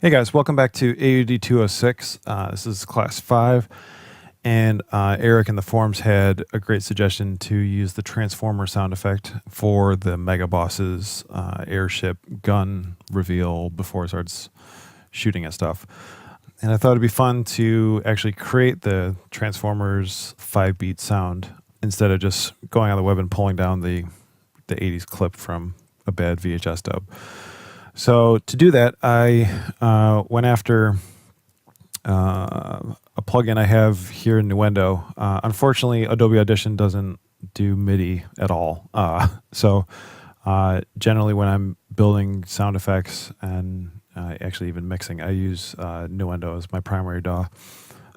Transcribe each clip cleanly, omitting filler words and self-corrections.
Hey guys, welcome back to aud206. This is class 5, and Eric in the forums had a great suggestion to use the transformer sound effect for the Mega Boss's airship gun reveal before it starts shooting at stuff. And I thought it'd be fun to actually create the Transformers 5-beat sound instead of just going on the web and pulling down the 80s clip from a bad VHS dub. So to do that, I went after a plugin I have here in Nuendo. Unfortunately, Adobe Audition doesn't do MIDI at all. So generally when I'm building sound effects and actually even mixing, I use Nuendo as my primary DAW.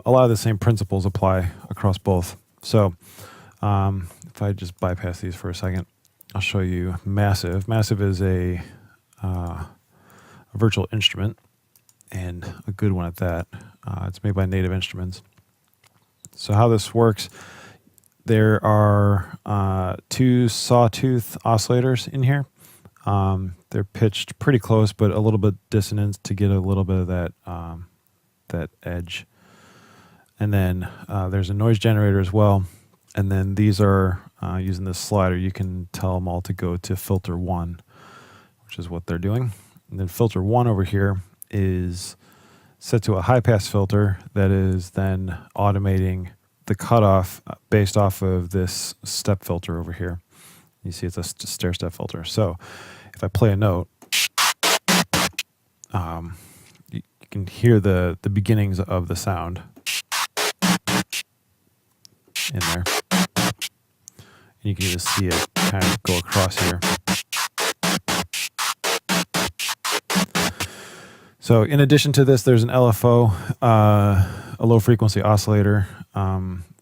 A lot of the same principles apply across both. So if I just bypass these for a second, I'll show you Massive. Massive is a virtual instrument, and a good one at that. It's made by Native Instruments. So how this works, there are 2 sawtooth oscillators in here. They're pitched pretty close, but a little bit dissonant to get a little bit of that edge. And then there's a noise generator as well. And then these are, using this slider, you can tell them all to go to filter 1, which is what they're doing. And then filter 1 over here is set to a high-pass filter that is then automating the cutoff based off of this step filter over here. You see it's a stair-step filter. So if I play a note, you can hear the beginnings of the sound in there. And you can just see it kind of go across here. So in addition to this, there's an LFO, a low frequency oscillator,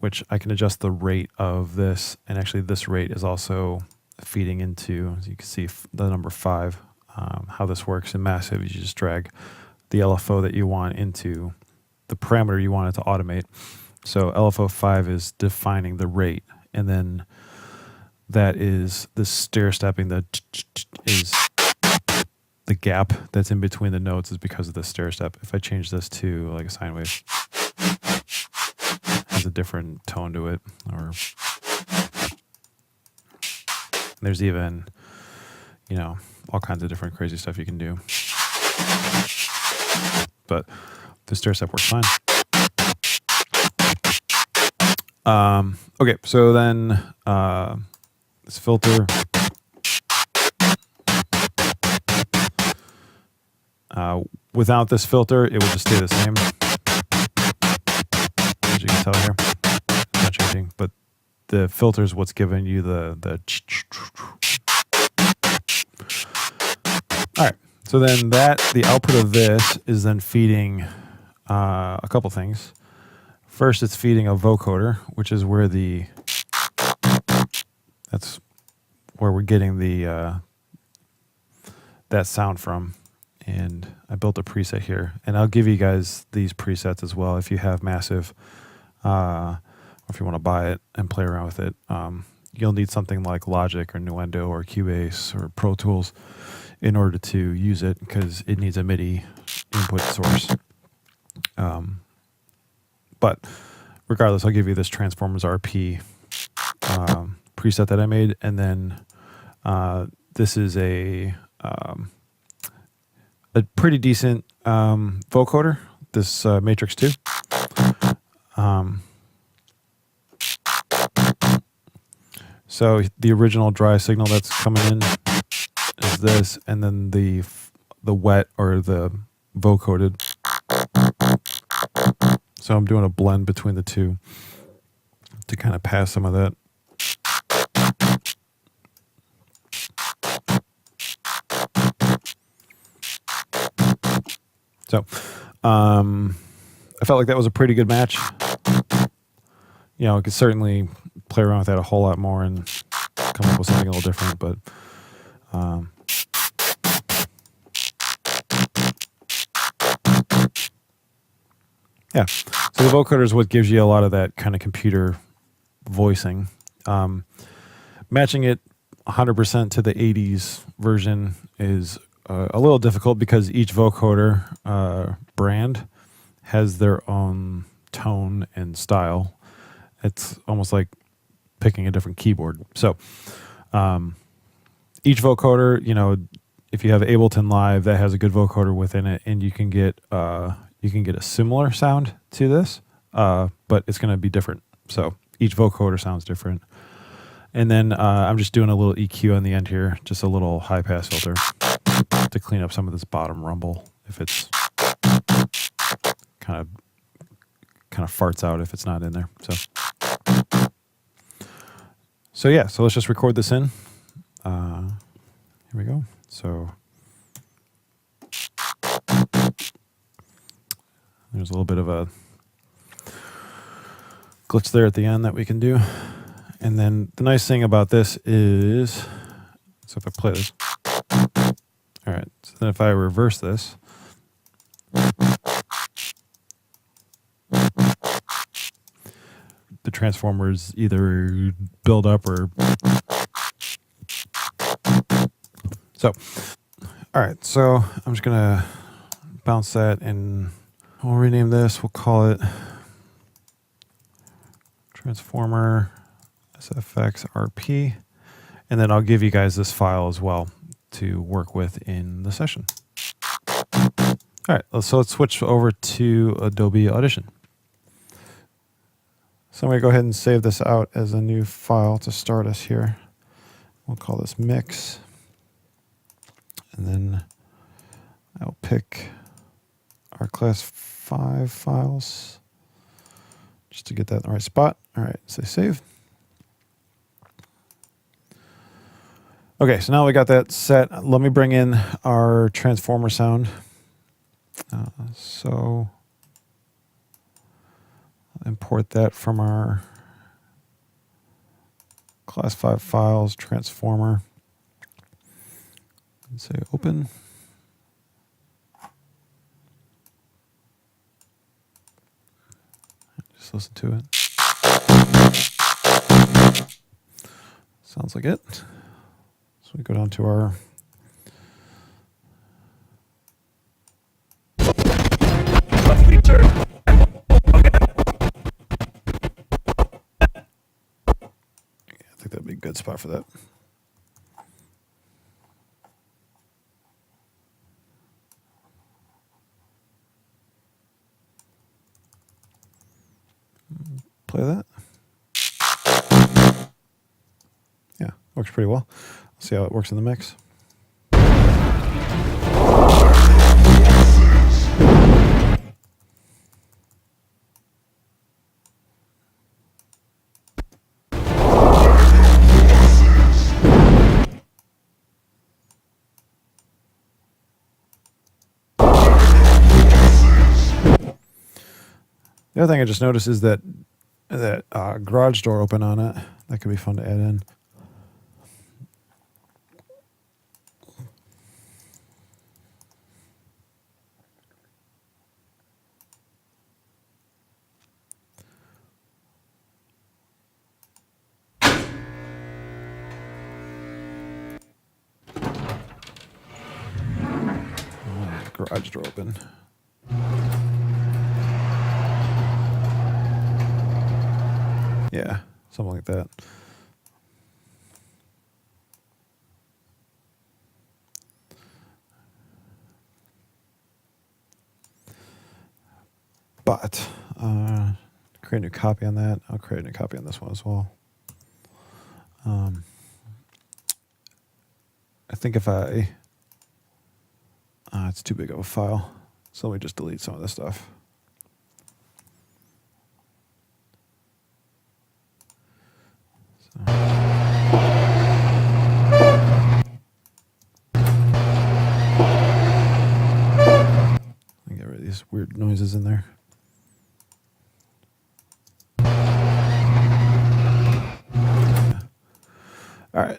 which I can adjust the rate of this. And actually this rate is also feeding into, as you can see, the number 5. How this works in Massive, you just drag the LFO that you want into the parameter you want it to automate. So LFO 5 is defining the rate. And then that is the stair stepping that is the gap that's in between the notes is because of the stair step. If I change this to like a sine wave, it has a different tone to it. Or there's even, you know, all kinds of different crazy stuff you can do. But the stair step works fine. Okay, so then this filter. Without this filter, it will just stay the same. As you can tell here, it's not changing, but the filter is what's giving you the. All right, so then the output of this is then feeding a couple things. First, it's feeding a vocoder, which is where that's where we're getting that sound from. And I built a preset here, and I'll give you guys these presets as well if you have Massive, or if you want to buy it and play around with it. You'll need something like Logic or Nuendo or Cubase or Pro Tools in order to use it, because it needs a MIDI input source. But regardless, I'll give you this Transformers RP preset that I made, and then this is a pretty decent vocoder, this Matrix 2. So the original dry signal that's coming in is this, and then the wet or the vocoded. So I'm doing a blend between the two to kind of pass some of that. So I felt like that was a pretty good match. You know, I could certainly play around with that a whole lot more and come up with something a little different, but yeah. So the vocoder is what gives you a lot of that kind of computer voicing. Matching it 100% to the 80s version is a little difficult because each vocoder brand has their own tone and style. It's almost like picking a different keyboard. So each vocoder, if you have Ableton Live, that has a good vocoder within it, and you can get a similar sound to this, but it's going to be different. So each vocoder sounds different. And then I'm just doing a little EQ on the end here, just a little high pass filter to clean up some of this bottom rumble if it's kind of farts out if it's not in there. So yeah, so let's just record this in. Here we go. So there's a little bit of a glitch there at the end that we can do. And then the nice thing about this is, so if I play this, all right, so then if I reverse this, the transformers either build up or... So, all right, so I'm just going to bounce that and we'll rename this. We'll call it Transformer SFX RP. And then I'll give you guys this file as well to work with in the session. All right, so let's switch over to Adobe Audition. So I'm going to go ahead and save this out as a new file to start us here. We'll call this mix. And then I'll pick our class 5 files just to get that in the right spot. All right, say save. Okay, so now we got that set. Let me bring in our transformer sound. So import that from our class 5 files, transformer, and say open. Just listen to it. Sounds like it. So we go down to our I think that'd be a good spot for that. Play that. Yeah, works pretty well. Let's see how it works in the mix. The other thing I just noticed is that garage door open on it. That could be fun to add in. Garage door open. Yeah, something like that. But create a new copy on that. I'll create a new copy on this one as well. I think if it's too big of a file, so let me just delete some of this stuff. Get rid of these weird noises in there. Yeah. All right.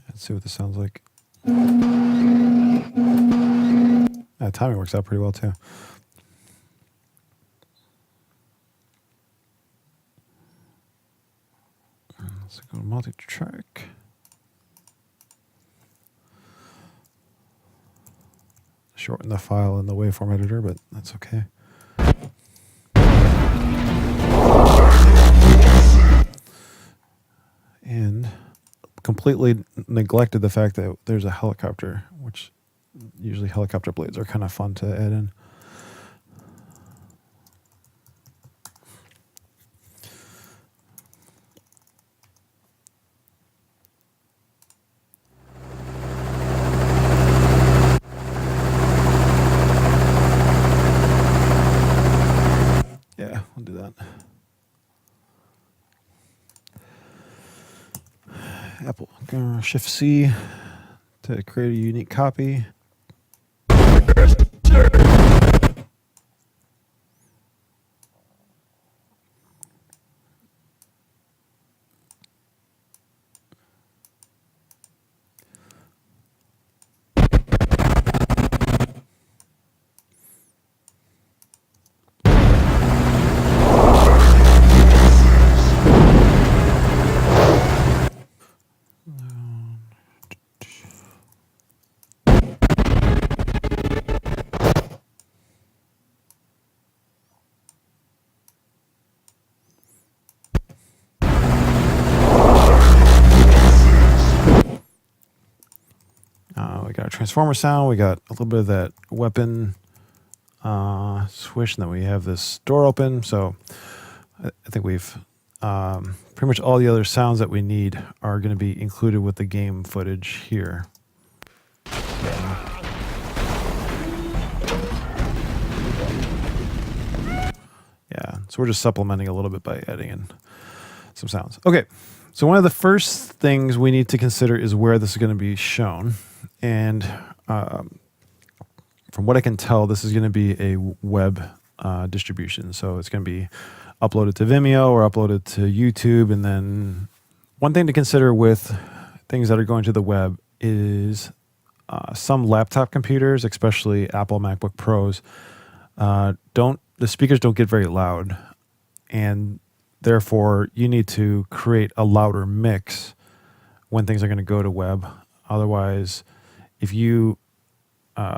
Let's see what this sounds like. Timing works out pretty well too. Let's go to multi-track. Shorten the file in the waveform editor, but that's okay. And completely neglected the fact that there's a helicopter, which usually helicopter blades are kind of fun to add in. Yeah, we'll do that. Apple Shift C to create a unique copy. We got a transformer sound. We got a little bit of that weapon swish, and then we have this door open. So I think we've pretty much all the other sounds that we need are going to be included with the game footage here. Yeah, so we're just supplementing a little bit by adding in some sounds. Okay, so one of the first things we need to consider is where this is going to be shown. And from what I can tell, this is going to be a web distribution. So it's going to be uploaded to Vimeo or uploaded to YouTube. And then one thing to consider with things that are going to the web is some laptop computers, especially Apple MacBook Pros, the speakers don't get very loud. And therefore, you need to create a louder mix when things are going to go to web. Otherwise, if you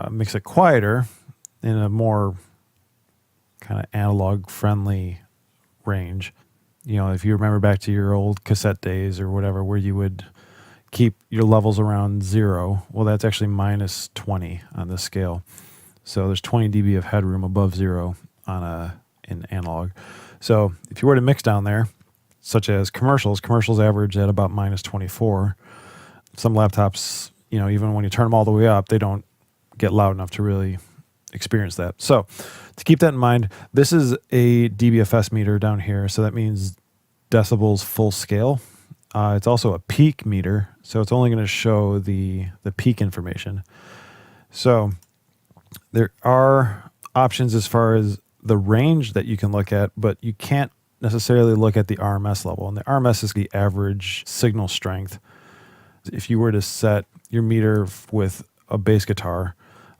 mix it quieter in a more kind of analog friendly range, you know, if you remember back to your old cassette days or whatever, where you would keep your levels around 0, well, that's actually minus 20 on this scale. So there's 20 dB of headroom above 0 on in analog. So if you were to mix down there, such as commercials average at about minus 24. Some laptops, you know, even when you turn them all the way up, they don't get loud enough to really experience that. So to keep that in mind, this is a dBFS meter down here. So that means decibels full scale. It's also a peak meter. So it's only going to show the peak information. So there are options as far as the range that you can look at, but you can't necessarily look at the RMS level. And the RMS is the average signal strength. If you were to set your meter with a bass guitar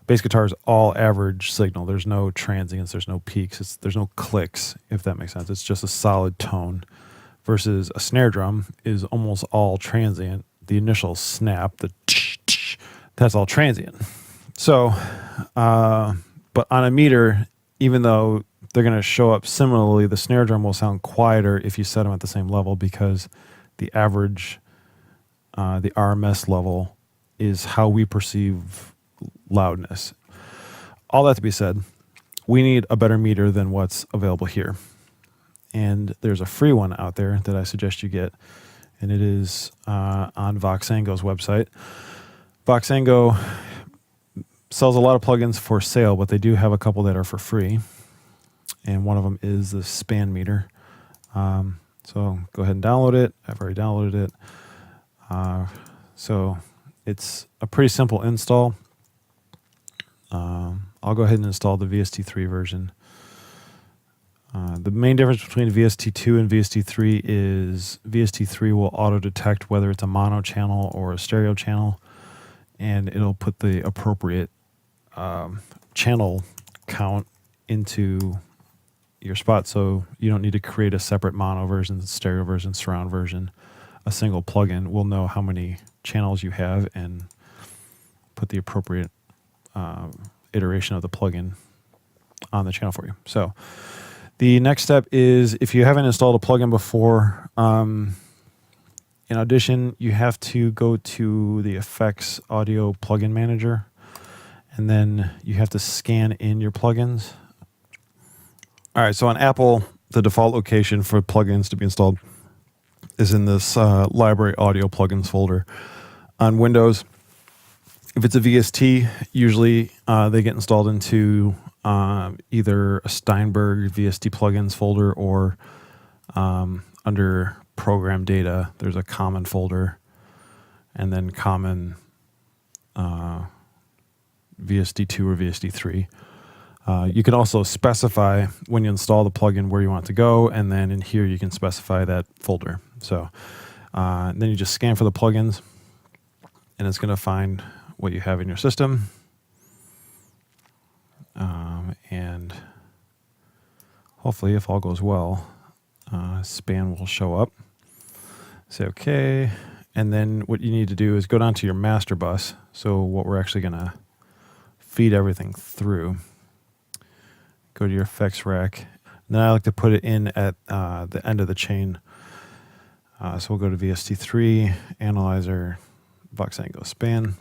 is all average signal. There's no transients, there's no peaks, there's no clicks, if that makes sense. It's just a solid tone. Versus a snare drum is almost all transient. The initial snap, that's all transient. So, but on a meter, even though they're going to show up similarly, the snare drum will sound quieter if you set them at the same level, because the average, the RMS level is how we perceive loudness. All that to be said, we need a better meter than what's available here. And there's a free one out there that I suggest you get, and it is on Voxengo's website. Voxengo sells a lot of plugins for sale, but they do have a couple that are for free. And one of them is the span meter. So go ahead and download it. I've already downloaded it. So it's a pretty simple install. I'll go ahead and install the VST3 version. The main difference between VST2 and VST3 is VST3 will auto-detect whether it's a mono channel or a stereo channel, and it'll put the appropriate channel count into your spot, so you don't need to create a separate mono version, stereo version, surround version. A single plugin will know how many channels you have and put the appropriate iteration of the plugin on the channel for you. So the next step is, if you haven't installed a plugin before, in Audition, you have to go to the Effects Audio Plugin Manager, and then you have to scan in your plugins. All right, so on Apple, the default location for plugins to be installed is in this Library Audio Plugins folder. On Windows, if it's a VST, usually they get installed into either a Steinberg VST plugins folder, or under program data, there's a common folder, and then common VST2 or VST3. You can also specify when you install the plugin where you want it to go, and then in here you can specify that folder. So then you just scan for the plugins, and it's going to find what you have in your system. And hopefully, if all goes well, span will show up. Say OK, and then what you need to do is go down to your master bus. So what we're actually going to feed everything through. Go to your effects rack. And then I like to put it in at the end of the chain. So we'll go to VST3, Analyzer, Vox-Ango Span.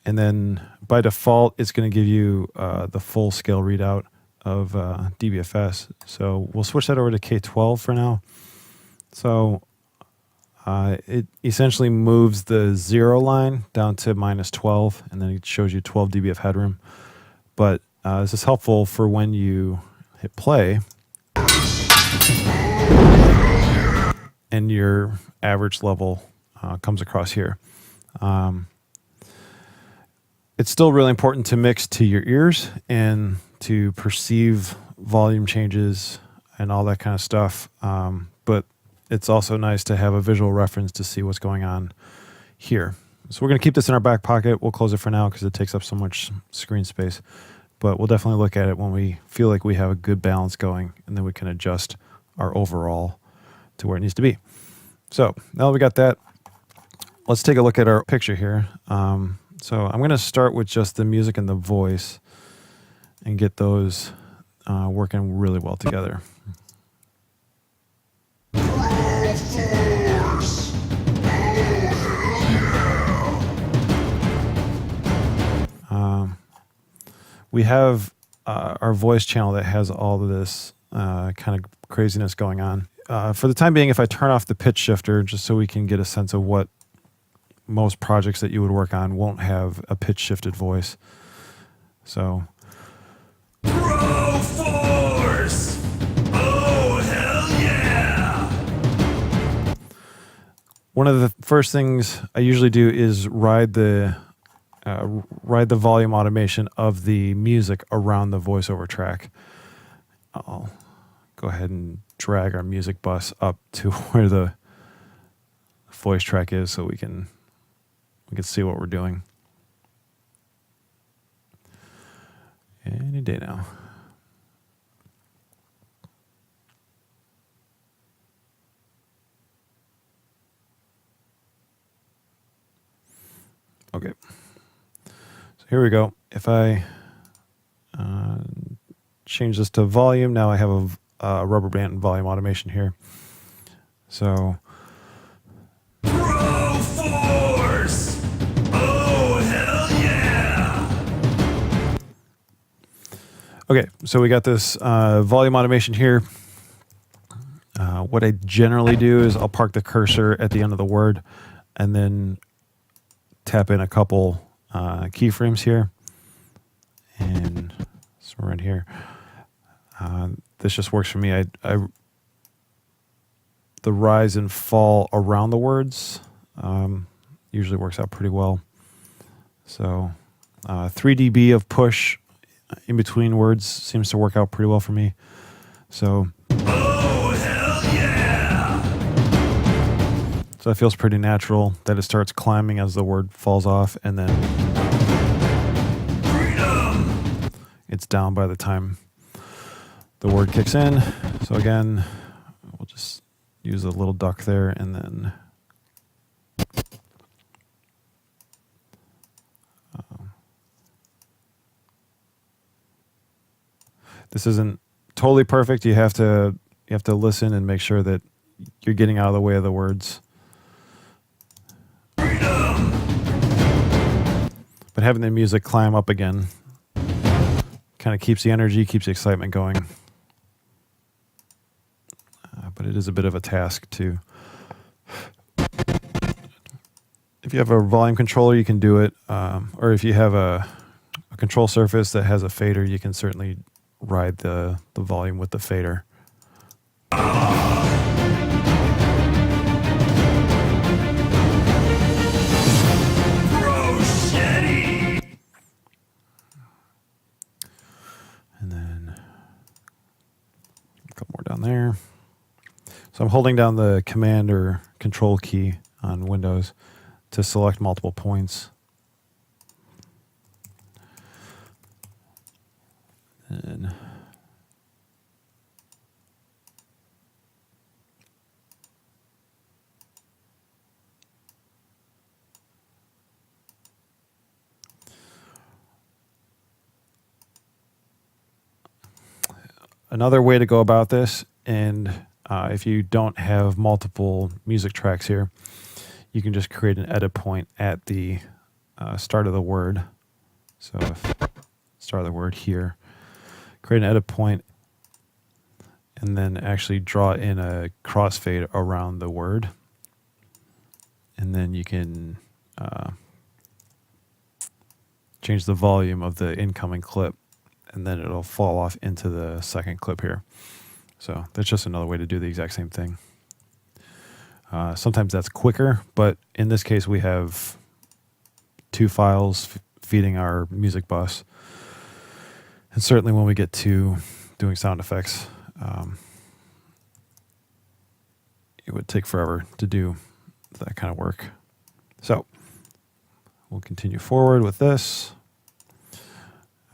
And then by default, it's going to give you the full scale readout of dBFS. So we'll switch that over to K12 for now. So it essentially moves the 0 line down to -12, and then it shows you 12 dB of headroom. But this is helpful for when you hit play and your average level comes across here. It's still really important to mix to your ears and to perceive volume changes and all that kind of stuff. But it's also nice to have a visual reference to see what's going on here. So we're going to keep this in our back pocket. We'll close it for now because it takes up so much screen space. But we'll definitely look at it when we feel like we have a good balance going, and then we can adjust our overall to where it needs to be. So now that we got that, let's take a look at our picture here. So I'm going to start with just the music and the voice and get those working really well together. We have our voice channel that has all of this kind of craziness going on. For the time being, if I turn off the pitch shifter, just so we can get a sense of what most projects that you would work on won't have a pitch shifted voice. So. Pro Force! Oh, hell yeah! One of the first things I usually do is ride the volume automation of the music around the voiceover track. I'll go ahead and drag our music bus up to where the voice track is so we can see what we're doing. Any day now. Okay. So here we go. If I change this to volume, now I have a rubber band volume automation here. So. Pro Force! Oh, hell yeah! Okay, so we got this volume automation here. What I generally do is I'll park the cursor at the end of the word and then tap in a couple keyframes here. And so we're in here. This just works for me. The rise and fall around the words usually works out pretty well. So 3 dB of push in between words seems to work out pretty well for me. So. Oh, hell yeah! So it feels pretty natural that it starts climbing as the word falls off, and then. Freedom! it's down by the time the word kicks in. So again, we'll just use a little duck there, and then this isn't totally perfect. You have to listen and make sure that you're getting out of the way of the words. Freedom! But having the music climb up again kind of keeps the energy, keeps the excitement going. But it is a bit of a task to. If you have a volume controller, you can do it. Or if you have a control surface that has a fader, you can certainly ride the volume with the fader. And then a couple more down there. So I'm holding down the Command or Control key on Windows to select multiple points. And another way to go about this, and if you don't have multiple music tracks here, you can just create an edit point at the start of the word. So if start of the word here, create an edit point, and then actually draw in a crossfade around the word. And then you can change the volume of the incoming clip, and then it'll fall off into the second clip here. So that's just another way to do the exact same thing. Sometimes that's quicker, but in this case we have two files feeding our music bus. And certainly when we get to doing sound effects, it would take forever to do that kind of work. So we'll continue forward with this.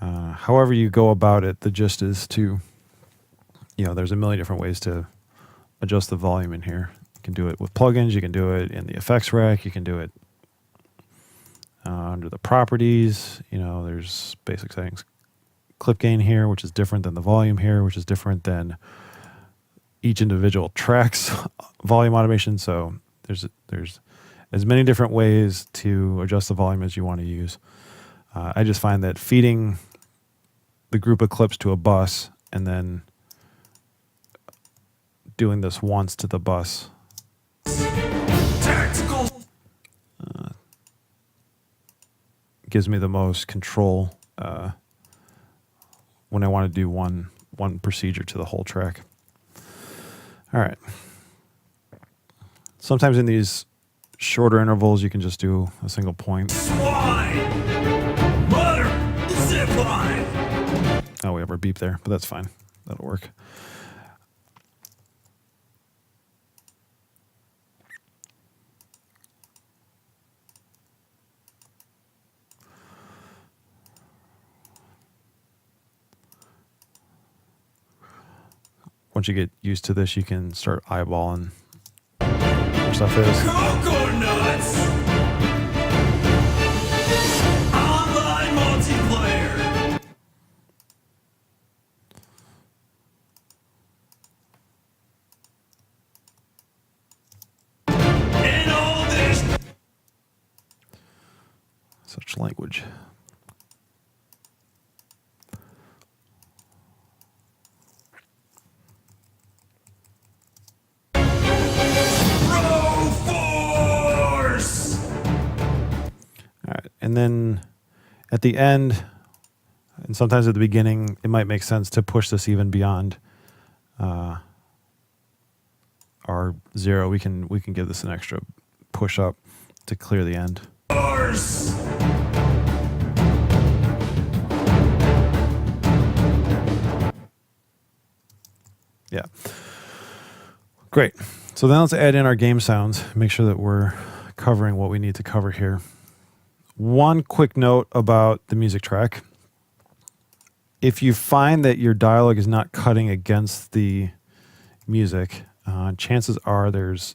However you go about it, the gist is to, there's a million different ways to adjust the volume in here. You can do it with plugins. You can do it in the effects rack. You can do it under the properties. There's basic settings. Clip gain here, which is different than the volume here, which is different than each individual track's volume automation. So there's as many different ways to adjust the volume as you want to use. I just find that feeding the group of clips to a bus and then doing this once to the bus gives me the most control when I want to do one procedure to the whole track. All right. Sometimes in these shorter intervals, you can just do a single point. Swine! Butter! Zipline! Oh, we have our beep there, but that's fine. That'll work. Once you get used to this, you can start eyeballing where stuff is. Coconuts! Online multiplayer! In all this... Such language. And then at the end, and sometimes at the beginning, it might make sense to push this even beyond our 0. We can give this an extra push up to clear the end. Yeah. Great. So then let's add in our game sounds. Make sure that we're covering what we need to cover here. One quick note about the music track. If you find that your dialogue is not cutting against the music, chances are there's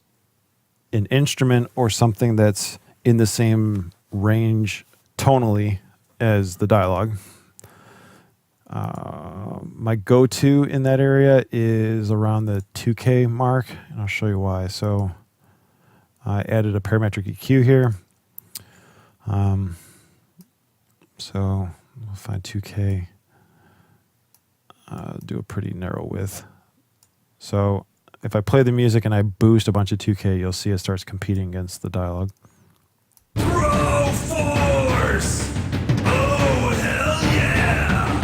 an instrument or something that's in the same range tonally as the dialogue. My go-to in that area is around the 2K mark, and I'll show you why. So I added a parametric EQ here. So we'll find 2K, do a pretty narrow width. So if I play the music and I boost a bunch of 2K, you'll see it starts competing against the dialogue. Pro Force! Oh, hell yeah!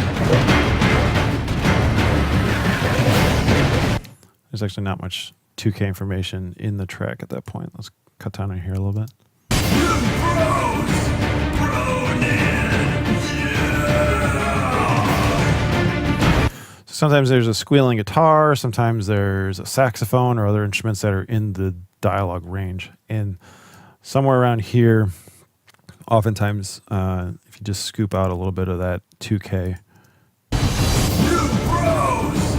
There's actually not much 2K information in the track at that point. Let's cut down on here a little bit. You pros! Pronin! Yeah! Sometimes there's a squealing guitar, sometimes there's a saxophone or other instruments that are in the dialogue range. And somewhere around here, oftentimes, if you just scoop out a little bit of that 2K. You pros!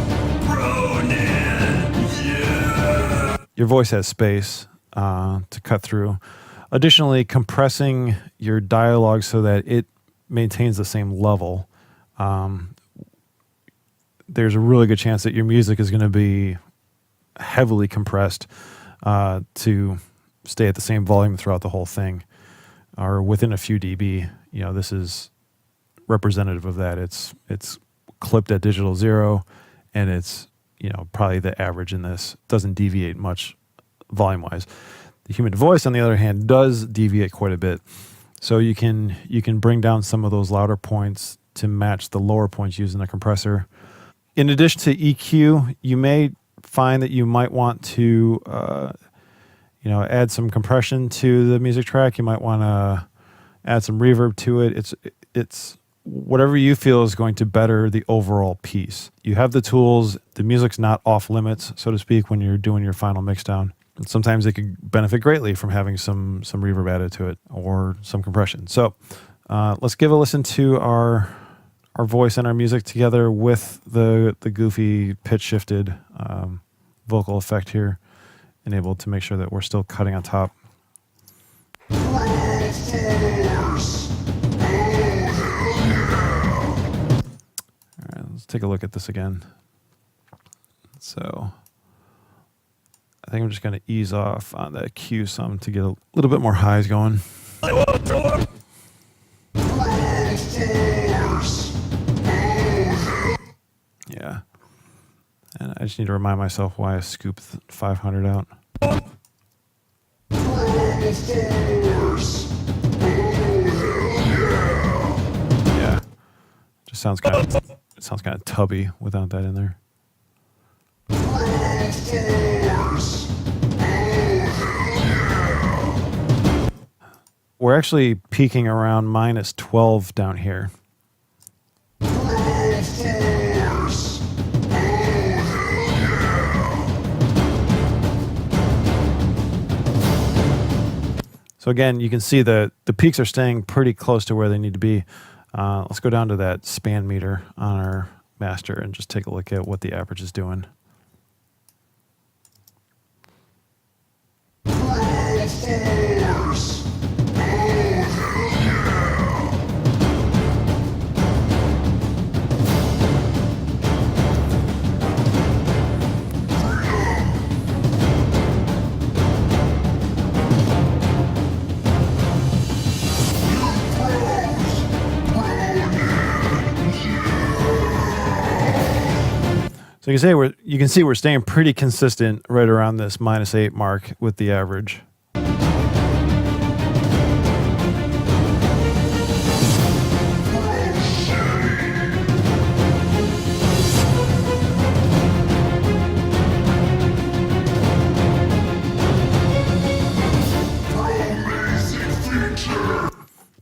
Pronin! Yeah! Your voice has space to cut through. Additionally, compressing your dialogue so that it maintains the same level. There's a really good chance that your music is going to be heavily compressed to stay at the same volume throughout the whole thing, or within a few dB. You know, this is representative of that. It's clipped at digital 0, and it's, you know, probably the average in this. Doesn't deviate much volume-wise. The human voice, on the other hand, does deviate quite a bit. So you can bring down some of those louder points to match the lower points using a compressor. In addition to EQ, you may find that you might want to add some compression to the music track. You might want to add some reverb to it. It's whatever you feel is going to better the overall piece. You have the tools. The music's not off limits, so to speak, when you're doing your final mixdown. And sometimes it could benefit greatly from having some reverb added to it or some compression. So let's give a listen to our voice and our music together with the goofy pitch shifted vocal effect here, and able to make sure that we're still cutting on top. All right, let's take a look at this again. So I think I'm just going to ease off on that Q some to get a little bit more highs going. Yeah. And I just need to remind myself why I scooped 500 out. Yeah. Just sounds kind of tubby without that in there. We're actually peaking around -12 down here. So again, you can see the peaks are staying pretty close to where they need to be. Let's go down to that span meter on our master and just take a look at what the average is doing. So you can see we're staying pretty consistent right around this -8 mark with the average.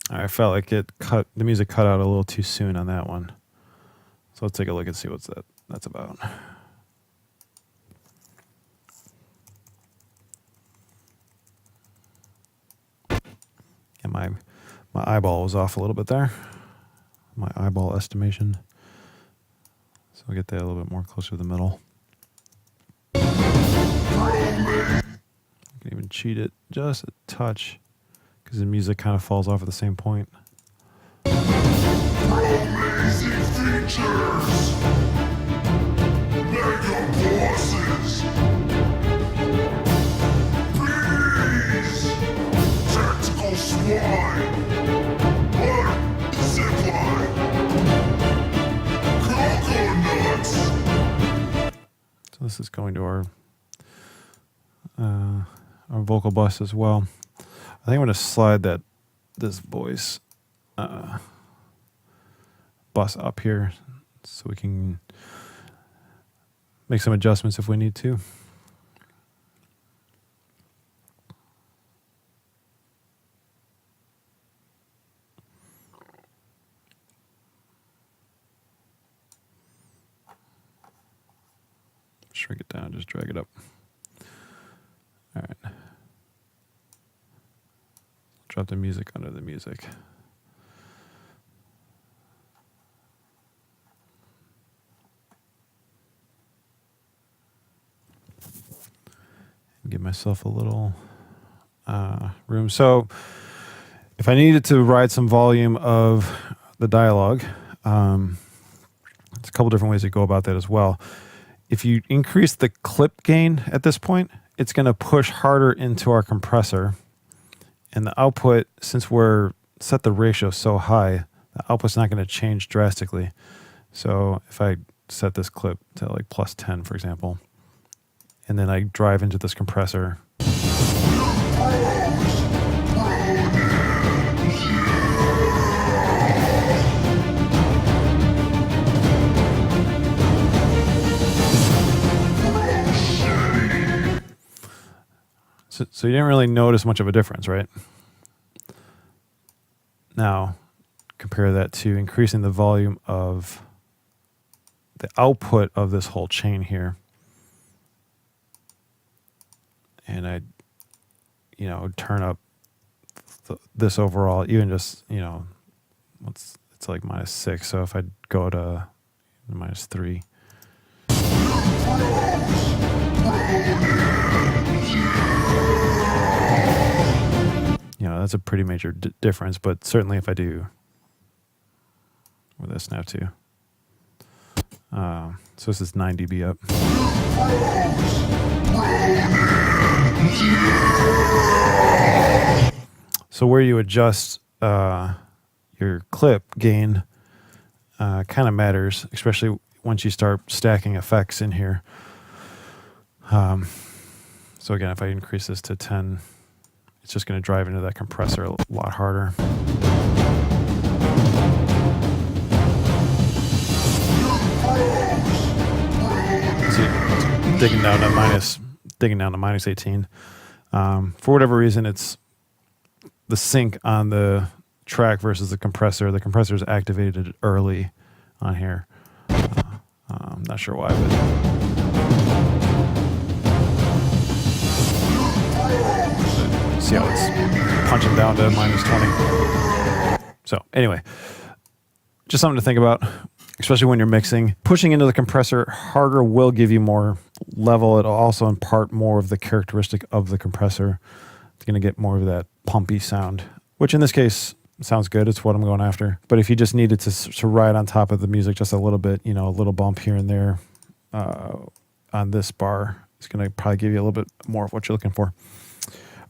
I felt like the music cut out a little too soon on that one. So let's take a look and see what's that's about. And my eyeball was off a little bit there. My eyeball estimation. So I'll get that a little bit more closer to the middle. I can even cheat it just a touch because the music kind of falls off at the same point. Amazing features. Mega bosses. Bees. Tactical swine. Zipline. Coconuts. So this is going to our vocal bus as well. I think I'm going to slide this voice bus up here so we can make some adjustments if we need to. Shrink it down, just drag it up. All right. Drop the music under the music. Give myself a little room. So if I needed to ride some volume of the dialogue, there's a couple different ways to go about that as well. If you increase the clip gain at this point, it's going to push harder into our compressor. And the output, since we're set the ratio so high, the output's not going to change drastically. So if I set this clip to like plus 10, for example, and then I drive into this compressor. So you didn't really notice much of a difference, right? Now, compare that to increasing the volume of the output of this whole chain here. And I, turn up this overall, even just, it's like -6. So if I go to -3. That's a pretty major difference, but certainly if I do with this now too. So this is 9 dB up. So where you adjust your clip gain kind of matters, especially once you start stacking effects in here. So again, if I increase this to 10, it's just going to drive into that compressor a lot harder. See, it's digging down to -18. For whatever reason, it's the sync on the track versus the compressor. The compressor is activated early on here. I'm not sure why, but see how it's punching down to -20. So anyway, just something to think about, especially when you're mixing. Pushing into the compressor harder will give you more level. It'll also impart more of the characteristic of the compressor. It's going to get more of that pumpy sound, which in this case sounds good. It's what I'm going after. But if you just needed to ride on top of the music just a little bit, a little bump here and there on this bar, it's going to probably give you a little bit more of what you're looking for.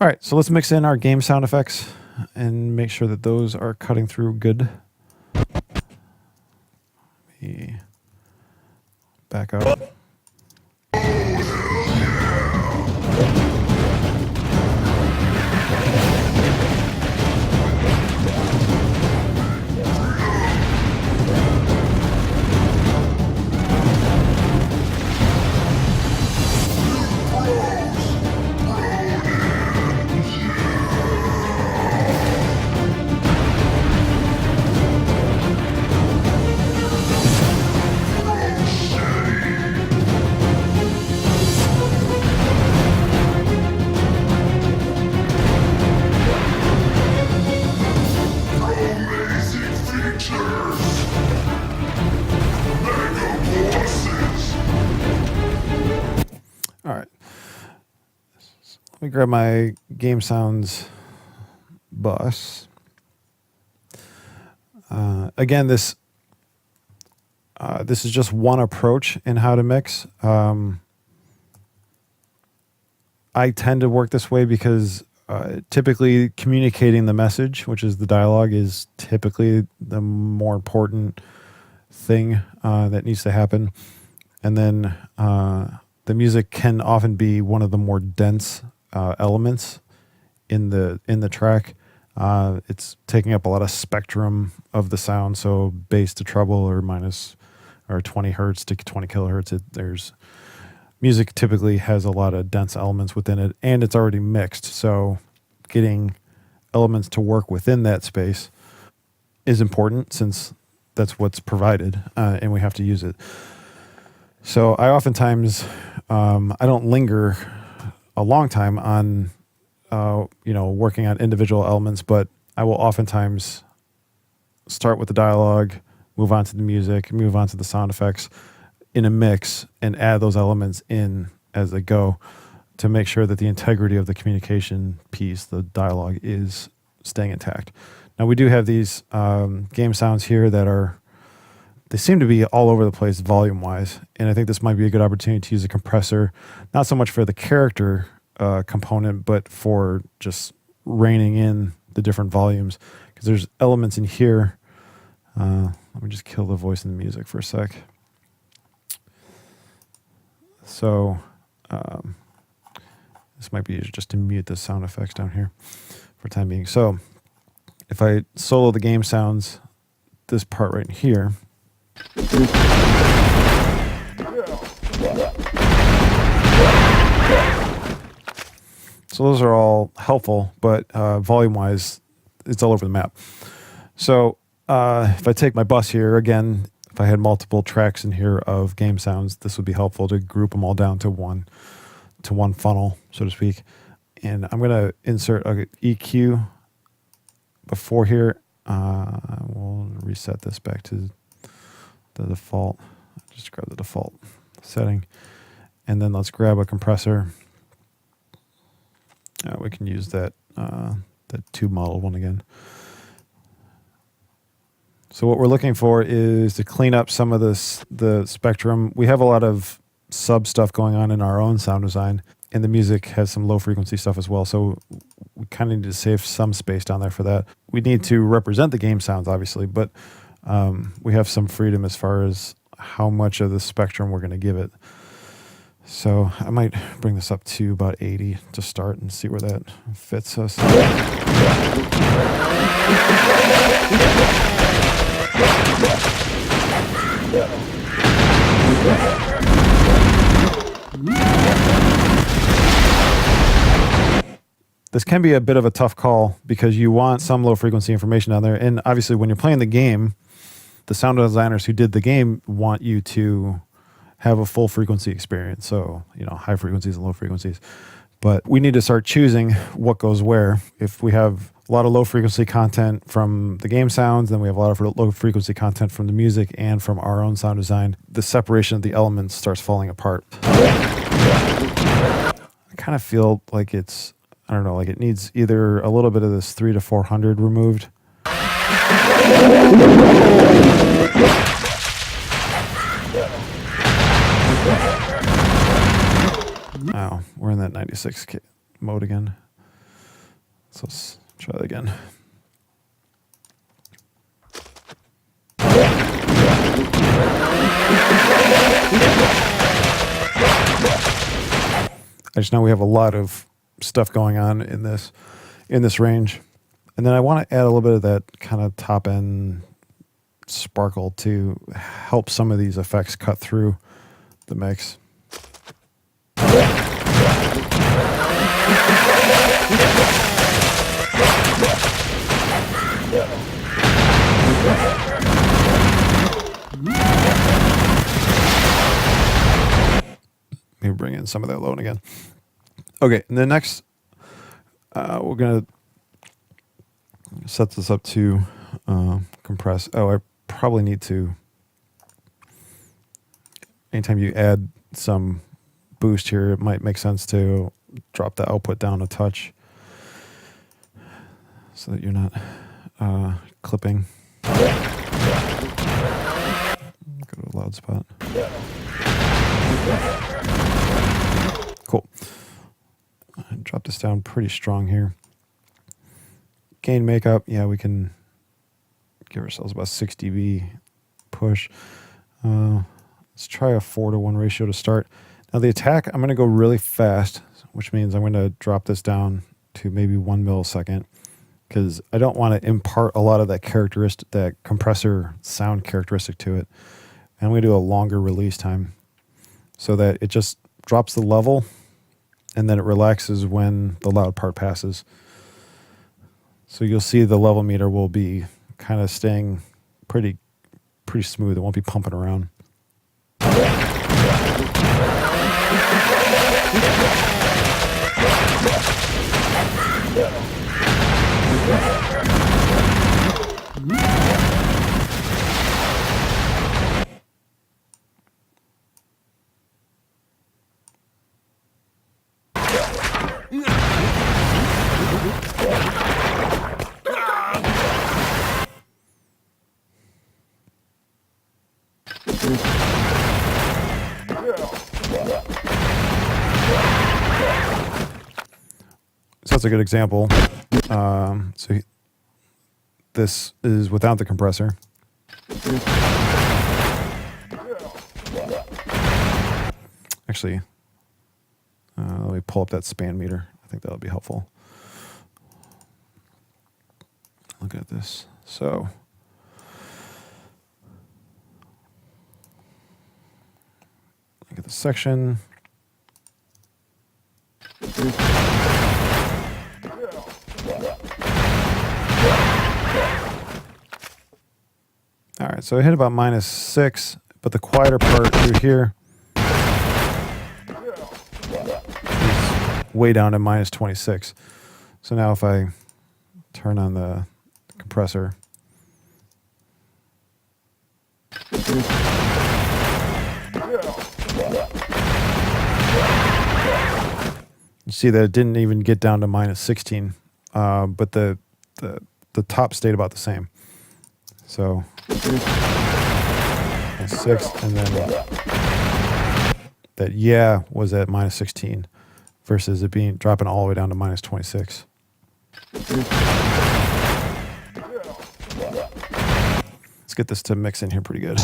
All right, so let's mix in our game sound effects and make sure that those are cutting through good. Back up. me grab my game sounds bus. Again, this is just one approach in how to mix. I tend to work this way because typically communicating the message, which is the dialogue, is typically the more important thing that needs to happen. And then the music can often be one of the more dense elements in the track. It's taking up a lot of spectrum of the sound, so bass to treble or 20 hertz to 20 kilohertz. There's music typically has a lot of dense elements within it, and it's already mixed. So getting elements to work within that space is important since that's what's provided, and we have to use it. So I oftentimes, I don't linger a long time on, working on individual elements, but I will oftentimes start with the dialogue, move on to the music, move on to the sound effects in a mix, and add those elements in as they go to make sure that the integrity of the communication piece, the dialogue, is staying intact. Now, we do have these game sounds here that they seem to be all over the place volume-wise, and I think this might be a good opportunity to use a compressor, not so much for the character component, but for just reining in the different volumes, because there's elements in here. Let me just kill the voice and the music for a sec. So this might be just to mute the sound effects down here for the time being. So if I solo the game sounds, this part right here, so those are all helpful, but volume-wise, it's all over the map. So if I take my bus here, again, if I had multiple tracks in here of game sounds, this would be helpful to group them all down to one funnel, so to speak. And I'm going to insert an EQ before here. We'll reset this back to the default. Just grab the default setting. And then let's grab a compressor. We can use that tube model one again. So what we're looking for is to clean up some of the spectrum. We have a lot of sub stuff going on in our own sound design, and the music has some low frequency stuff as well. So we kind of need to save some space down there for that. We need to represent the game sounds, obviously, but we have some freedom as far as how much of the spectrum we're going to give it. So I might bring this up to about 80 to start and see where that fits us. This can be a bit of a tough call because you want some low frequency information down there. And obviously when you're playing the game, the sound designers who did the game want you to have a full frequency experience. So, high frequencies and low frequencies. But we need to start choosing what goes where. If we have a lot of low frequency content from the game sounds, then we have a lot of low frequency content from the music and from our own sound design. The separation of the elements starts falling apart. I kind of feel like it needs either a little bit of this 300 to 400 removed. Oh, we're in that 96 mode again. So let's try that again. I just know we have a lot of stuff going on in this range. And then I want to add a little bit of that kind of top end sparkle to help some of these effects cut through the mix. Maybe bring in some of that low again. Okay, and then next, we're going to set this up to compress. Oh, I probably need to, anytime you add some boost here, it might make sense to drop the output down a touch so that you're not clipping. Go to a loud spot. Cool. Drop this down pretty strong here. Gain makeup, yeah, we can give ourselves about 6 dB push. Let's try a 4:1 ratio to start. Now the attack, I'm going to go really fast, which means I'm going to drop this down to maybe 1 millisecond, because I don't want to impart a lot of that compressor sound characteristic to it. And I'm going to do a longer release time so that it just drops the level and then it relaxes when the loud part passes. So you'll see the level meter will be kind of staying pretty smooth. It won't be pumping around. So that's a good example. This is without the compressor. Actually, let me pull up that span meter. I think that'll be helpful. Look at this. So look at the section. All right, so I hit about -6, but the quieter part through here is way down to -26. So now if I turn on the compressor, you see that it didn't even get down to -16, but the top stayed about the same. So 6, and then that was at -16 versus it dropping all the way down to -26. Let's get this to mix in here pretty good.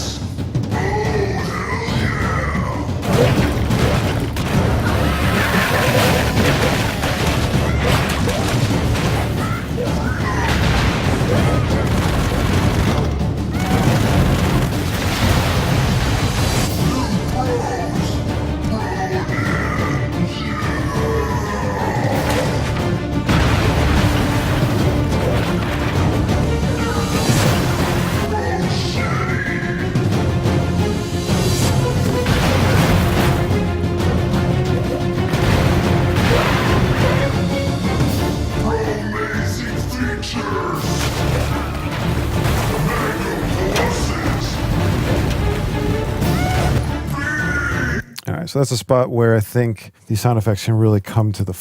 So that's a spot where I think these sound effects can really come to the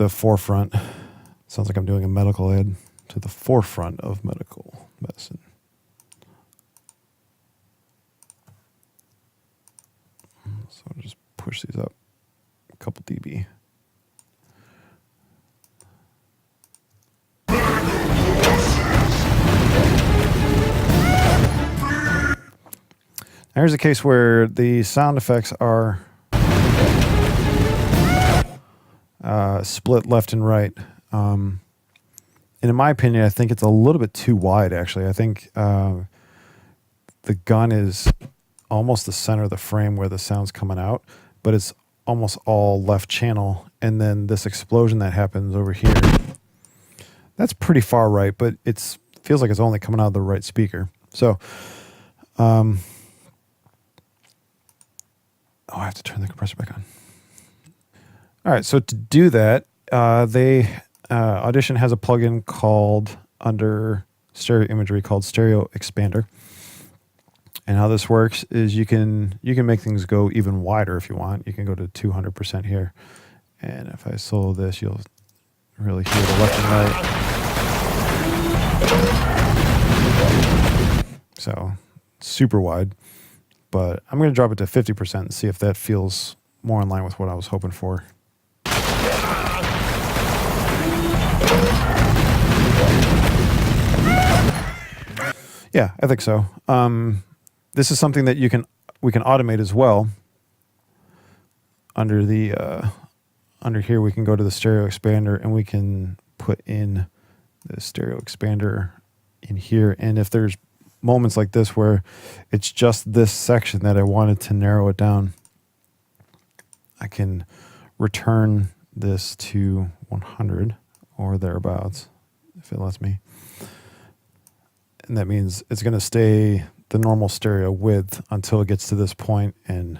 forefront. Sounds like I'm doing a medical ad. To the forefront of medical medicine. So I'll just push these up a couple dB. Now here's a case where the sound effects are split left and right. And in my opinion, I think it's a little bit too wide, actually. I think the gun is almost the center of the frame where the sound's coming out, but it's almost all left channel. And then this explosion that happens over here, that's pretty far right, but it feels like it's only coming out of the right speaker. So, I have to turn the compressor back on. All right, so to do that, Audition has a plugin called, under stereo imagery, called Stereo Expander. And how this works is you can make things go even wider if you want. You can go to 200% here. And if I solo this, you'll really hear the left and right. So super wide. But I'm going to drop it to 50% and see if that feels more in line with what I was hoping for. Yeah, I think so. This is something that we can automate as well. Under here, we can go to the stereo expander and we can put in the stereo expander in here. And if there's moments like this where it's just this section that I wanted to narrow it down, I can return this to 100 or thereabouts if it lets me. And that means it's going to stay the normal stereo width until it gets to this point, and